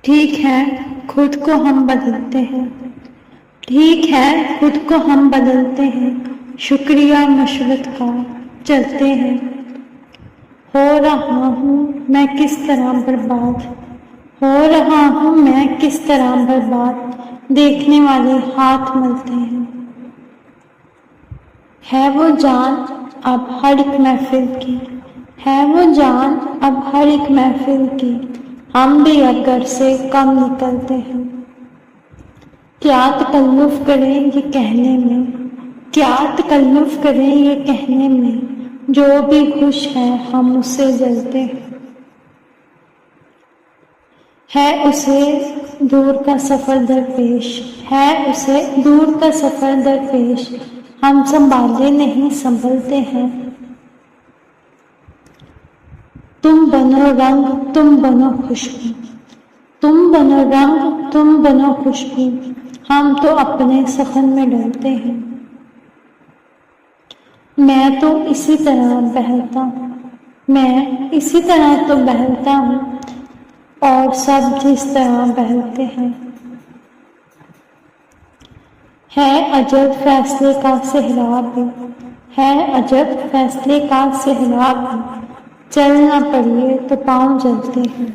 ٹھیک ہے خود کو ہم بدلتے ہیں، ٹھیک ہے خود کو ہم بدلتے ہیں، شکریہ مشورت کا چلتے ہیں۔ ہو رہا ہوں میں کس طرح برباد، ہو رہا ہوں میں کس طرح برباد، دیکھنے والے ہاتھ ملتے ہیں۔ ہے وہ جان اب ہر ایک محفل کی، ہے وہ جان اب ہر ایک محفل کی، ہم بھی اب گھر سے کم نکلتے ہیں۔ کیا تکلف کریں یہ کہنے میں، کیا تکلف کریں یہ کہنے میں، جو بھی خوش ہے ہم اس سے جلتے ہیں۔ ہے اسے دور کا سفر درپیش، ہے اسے دور کا سفر درپیش، ہم سنبھالے نہیں سنبھلتے ہیں۔ تم بنو رنگ تم بنو خوشبو، تم بنو رنگ تم بنو خوشبو، ہم تو اپنے سخن میں ڈلتے ہیں۔ میں تو اسی طرح بہلتا ہوں، میں اسی طرح تو بہلتا ہوں، اور سب جس طرح بہلتے ہیں۔ ہے عجب فیصلے کا سہراب بھی، ہے عجب فیصلے کا سہراب بھی، چل نہ پڑیے تو پاؤں جلتے ہیں۔